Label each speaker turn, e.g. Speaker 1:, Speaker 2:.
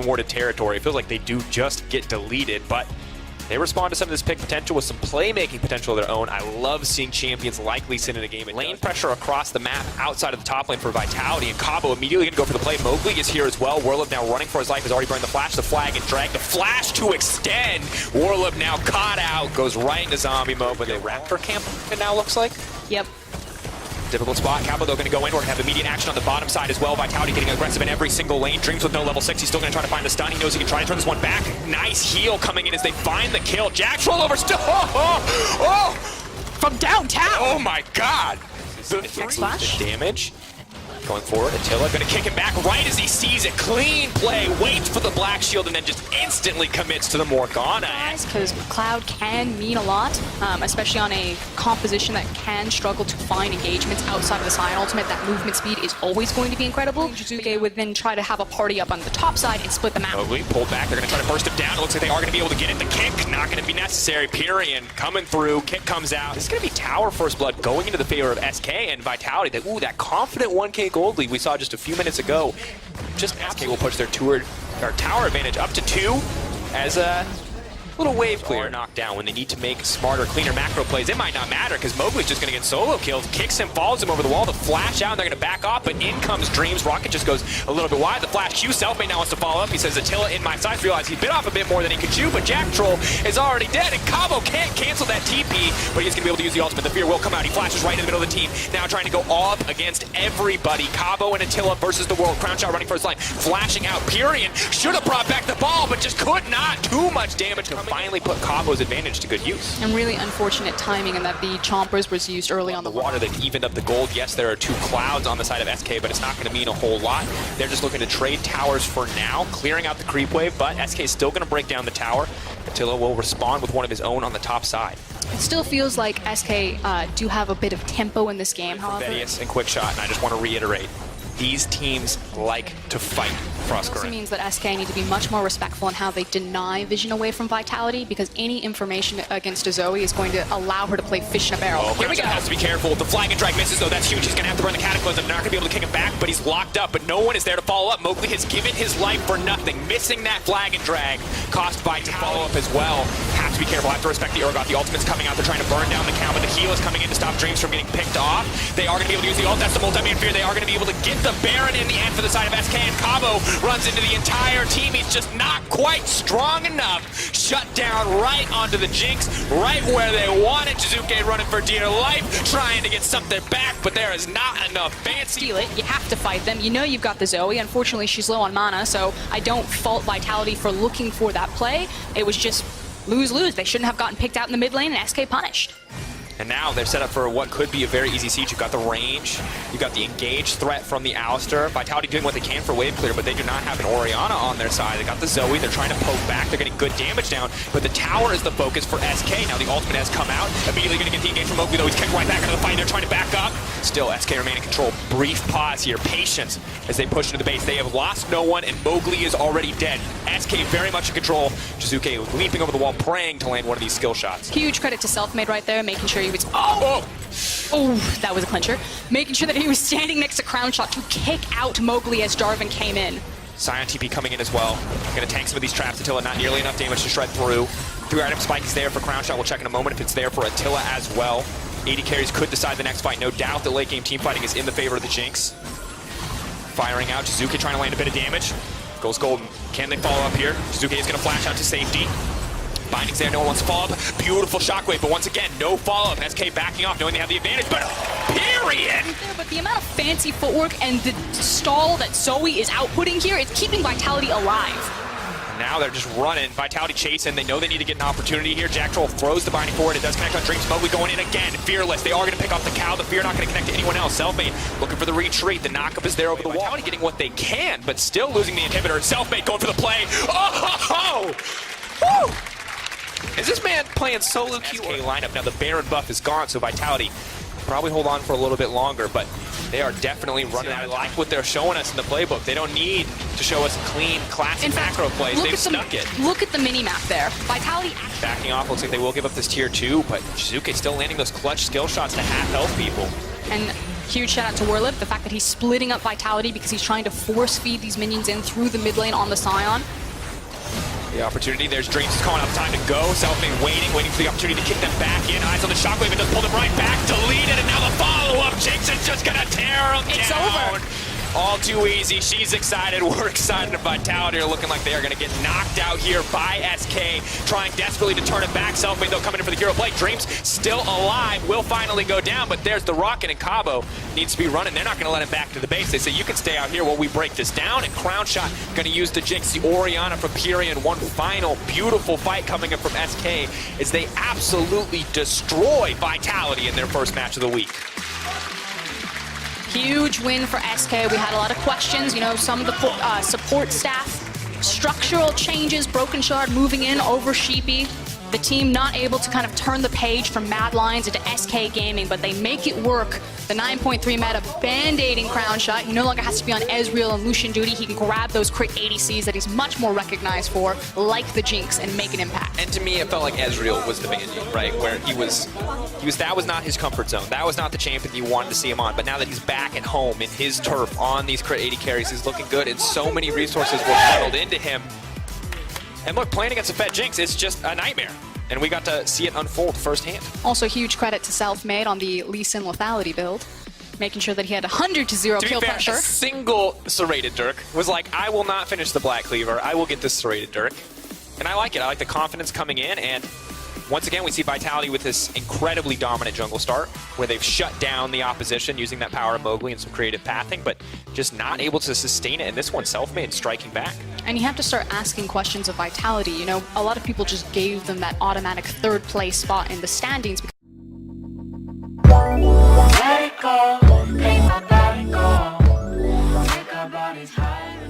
Speaker 1: unwarded territory. It feels like they do just get deleted, but they respond to some of this pick potential with some playmaking potential of their own. I love seeing champions like Lee Sin in a game. Lane pressure across the map outside of the top lane for Vitality, and Cabo immediately gonna go for the play. Mowgli is here as well. Warlove now running for his life, has already burned the flash, the flag, and drag the flash to extend. Warlove now caught out, goes right into zombie mode with a Raptor camp, it now looks like.
Speaker 2: Yep.
Speaker 1: Difficult spot. Capo though going to go in. We're going to have immediate action on the bottom side as well. Vitality getting aggressive in every single lane. Dreams with no level 6. He's still going to try to find the stun. He knows he can try to turn this one back. Nice heal coming in as they find the kill. Jack's roll over still. Oh!
Speaker 2: From downtown!
Speaker 1: Oh my god! The
Speaker 2: Flash.
Speaker 1: damage. Going forward, Attila going to kick him back right as he sees it. Clean play, waits for the black shield, and then just instantly commits to the Morgana.
Speaker 2: Because Cloud can mean a lot, especially on a composition that can struggle to find engagements outside of the Sion ultimate. That movement speed is always going to be incredible. They would then try to have a party up on the top side and split them out.
Speaker 1: Mowgli pulled back. They're going to try to burst him down. It looks like they are going to be able to get it. The kick not going to be necessary. Pyrian coming through. Kick comes out. This is going to be Tower First Blood going into the favor of SK and Vitality. That confident 1K gold lead we saw just a few minutes ago. Just SK will push their tower advantage up to 2 as a little wave clear knocked down. When they need to make smarter, cleaner macro plays, it might not matter because Mowgli's just going to get solo kills, kicks him, follows him over the wall, the flash out, and they're going to back off, but in comes Dreams. Rocket just goes a little bit wide. The flash Q, Selfmade now wants to follow up. He says, Attila in my sights. Realize he bit off a bit more than he could chew, but Jack Troll is already dead, and Cabo can't cancel that TP, but he's going to be able to use the ultimate. The fear will come out. He flashes right in the middle of the team, now trying to go all up against everybody. Cabo and Attila versus the world. Crown shot running for his life, flashing out. Pyrian should have brought back the ball, but just could not. Too much damage to finally put Cabo's advantage to good use.
Speaker 2: And really unfortunate timing in that the Chompers was used early on the
Speaker 1: water. They've evened up the gold. Yes, there are 2 clouds on the side of SK, but it's not going to mean a whole lot. They're just looking to trade towers for now, clearing out the creep wave, but SK is still going to break down the tower. Attila will respond with one of his own on the top side.
Speaker 2: It still feels like SK do have a bit of tempo in this game, however.
Speaker 1: Vedius and Quick Shot, and I just want to reiterate, these teams like to fight cross current.
Speaker 2: It also means that SK need to be much more respectful in how they deny vision away from Vitality, because any information against a Zoe is going to allow her to play fish in a barrel.
Speaker 1: Here we go. Has to be careful. The flag and drag misses though. That's huge. He's going to have to run the Cataclysm. Not going to be able to kick him back, but he's locked up. But no one is there to follow up. Mowgli has given his life for nothing. Missing that flag and drag cost VIT to follow up as well. Have to be careful. Have to respect the Urgot. The ultimate's coming out. They're trying to burn down the count, but the heal is coming in to stop Dreams from getting picked off. They are going to be able to use the ult. That's the multi-man fear. They are going to be able to get the Baron in the end for the side of SK, and Cabo runs into the entire team. He's just not quite strong enough. Shut down right onto the Jinx, right where they want it. Jizuke running for dear life, trying to get something back, but there is not enough fancy.
Speaker 2: Steal it. You have to fight them. You know you've got the Zoe. Unfortunately, she's low on mana, so I don't fault Vitality for looking for that play. It was just lose-lose. They shouldn't have gotten picked out in the mid lane, and SK punished.
Speaker 1: And now they're set up for what could be a very easy siege. You've got the range, you've got the engaged threat from the Alistair. Vitality doing what they can for wave clear, but they do not have an Orianna on their side. They got the Zoe, they're trying to poke back, they're getting good damage down, but the tower is the focus for SK. Now the ultimate has come out, immediately going to get the engage from Mowgli, though he's kicked right back into the fight. They're trying to back up. Still, SK remain in control. Brief pause here, patience as they push into the base. They have lost no one, and Mowgli is already dead. SK very much in control. Jizuke leaping over the wall, praying to land one of these skill shots.
Speaker 2: Huge credit to Selfmade right there, making sure he was... Oh, that was a clincher. Making sure that he was standing next to Crown Shot to kick out Mowgli as Jarvan came in.
Speaker 1: Sion TP coming in as well. Gonna tank some of these traps. Attila not nearly enough damage to shred through. 3-item spike is there for Crown Shot. We'll check in a moment if it's there for Attila as well. 80 carries could decide the next fight. No doubt the late game team fighting is in the favor of the Jinx. Firing out. Jizuke trying to land a bit of damage. Goes golden. Can they follow up here? Jizuke is gonna flash out to safety. Binding's there, no one wants to follow up. Beautiful shockwave, but once again, no follow-up. SK backing off, knowing they have the advantage, but Pyrian!
Speaker 2: But the amount of fancy footwork and the stall that Zoe is outputting here is keeping Vitality alive.
Speaker 1: Now they're just running. Vitality chasing. They know they need to get an opportunity here. Jack Troll throws the binding forward. It does connect on Dreams. Mowgli going in again. Fearless. They are going to pick off the cow. The Fear not going to connect to anyone else. Selfmade looking for the retreat. The knockup is there over the wall. Vitality getting what they can, but still losing the inhibitor. Selfmade going for the play. Oh! Woo! Is this man playing solo queue? SK lineup. Now the Baron buff is gone, so Vitality probably hold on for a little bit longer, but they are definitely running out. I like what they're showing us in the playbook. They don't need to show us clean, classic macro plays. They've stuck it.
Speaker 2: Look at the mini-map there. Vitality...
Speaker 1: Backing off, looks like they will give up this tier 2, but Jizuke still landing those clutch skill shots to half health people.
Speaker 2: And huge shout out to Warlib, the fact that he's splitting up Vitality because he's trying to force feed these minions in through the mid lane on the Scion.
Speaker 1: The opportunity, there's Dreams is calling out the time to go. Selfmade waiting for the opportunity to kick them back in. Eyes on the shockwave and just pull them right back, delete it, and now the follow-up. Jinx is just gonna tear them
Speaker 2: It's
Speaker 1: down.
Speaker 2: over.
Speaker 1: All too easy. She's excited. We're excited. Vitality are looking like they are going to get knocked out here by SK, trying desperately to turn it back. Selfmade, though, coming in for the hero play. Dreams still alive. Will finally go down, but there's the Rocket, and Cabo needs to be running. They're not going to let him back to the base. They say, you can stay out here while we break this down, and Crown Shot going to use the Jinx, the Orianna from Pyrian. One final beautiful fight coming in from SK as they absolutely destroy Vitality in their first match of the week.
Speaker 2: Huge win for SK. We had a lot of questions. You know, some of the support staff, structural changes, Broken Shard moving in over Sheepy. The team not able to kind of turn the page from Mad Lions into SK Gaming, but they make it work. The 9.3 meta band-aiding Crown Shot. He no longer has to be on Ezreal and Lucian duty. He can grab those crit ADCs that he's much more recognized for, like the Jinx, and make an impact.
Speaker 1: And to me, it felt like Ezreal was the band-aid, right? Where that was not his comfort zone. That was not the champion you wanted to see him on. But now that he's back at home in his turf on these crit 80 carries, he's looking good, and so many resources were funneled into him. And look, playing against a Fed Jinx, it's just a nightmare. And we got to see it unfold firsthand.
Speaker 2: Also, huge credit to Selfmade on the Lee Sin lethality build, making sure that he had 100-0 kill pressure.
Speaker 1: A single serrated Dirk was like, I will not finish the Black Cleaver. I will get this serrated Dirk. And I like it. I like the confidence coming in. And once again, we see Vitality with this incredibly dominant jungle start, where they've shut down the opposition using that power of Mowgli and some creative pathing, but just not able to sustain it. And this one, Selfmade striking back.
Speaker 2: And you have to start asking questions of Vitality. You know, a lot of people just gave them that automatic third place spot in the standings.
Speaker 3: Let it go, make my body go, take our bodies higher.